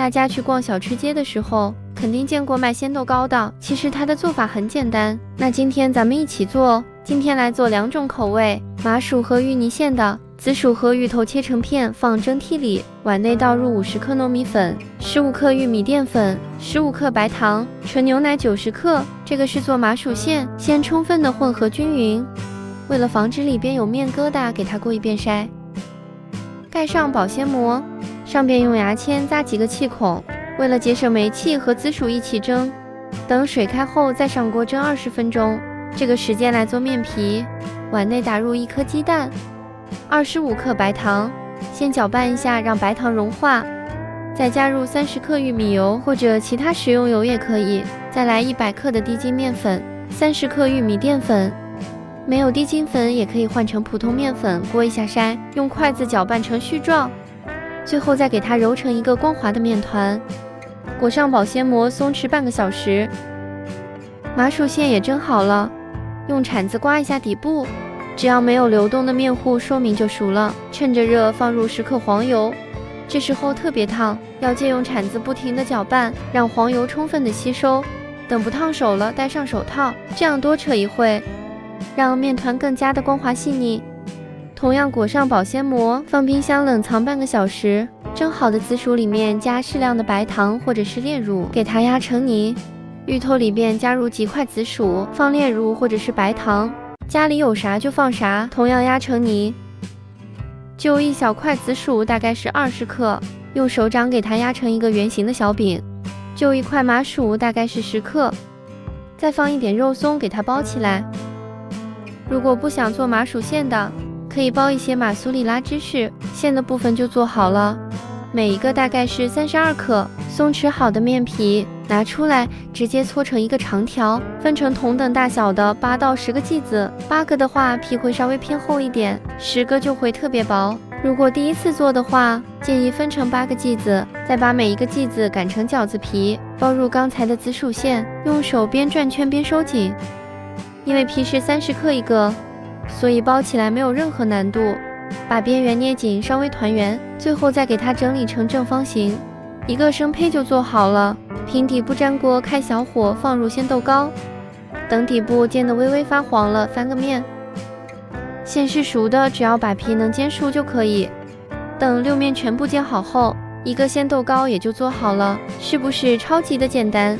大家去逛小吃街的时候，肯定见过卖鲜豆糕的。其实它的做法很简单，那今天咱们一起做。今天来做2种口味，麻薯和芋泥馅的。紫薯和芋头切成片，放蒸屉里，碗内倒入50克糯米粉、15克玉米淀粉、15克白糖、纯牛奶90克。这个是做麻薯馅，先充分的混合均匀。为了防止里边有面疙瘩，给它过一遍筛。盖上保鲜膜，上边用牙签扎几个气孔，为了节省煤气，和紫薯一起蒸。等水开后再上锅蒸20分钟。这个时间来做面皮，碗内打入1颗鸡蛋，25克白糖，先搅拌一下，让白糖融化，再加入30克玉米油或者其他食用油也可以，再来100克的低筋面粉，30克玉米淀粉，没有低筋粉也可以换成普通面粉，过一下筛，用筷子搅拌成絮状，最后再给它揉成一个光滑的面团，裹上保鲜膜松弛半个小时。麻薯馅也蒸好了，用铲子刮一下底部，只要没有流动的面糊，说明就熟了。趁着热放入10克黄油，这时候特别烫，要借用铲子不停地搅拌，让黄油充分的吸收。等不烫手了，戴上手套，这样多扯一会，让面团更加的光滑细腻。同样裹上保鲜膜，放冰箱冷藏半个小时。蒸好的紫薯里面加适量的白糖或者是炼乳，给它压成泥。芋头里边加入几块紫薯，放炼乳或者是白糖，家里有啥就放啥，同样压成泥。就1小块紫薯大概是20克，用手掌给它压成一个圆形的小饼。就1块麻薯大概是10克，再放一点肉松给它包起来。如果不想做麻薯馅的，可以包一些马苏里拉芝士，馅的部分就做好了。每一个大概是32克，松弛好的面皮拿出来，直接搓成一个长条，分成同等大小的8到10个剂子。8个的话，皮会稍微偏厚一点，10个就会特别薄。如果第一次做的话，建议分成8个剂子，再把每一个剂子擀成饺子皮，包入刚才的紫薯馅，用手边转圈边收紧。因为皮是30克一个，所以包起来没有任何难度。把边缘捏紧，稍微团圆，最后再给它整理成正方形。一个生胚就做好了。平底部粘锅，开小火，放入鲜豆糕，等底部煎得微微发黄了，翻个面。馅是熟的，只要把皮能煎熟就可以。等6面全部煎好后，一个鲜豆糕也就做好了，是不是超级的简单？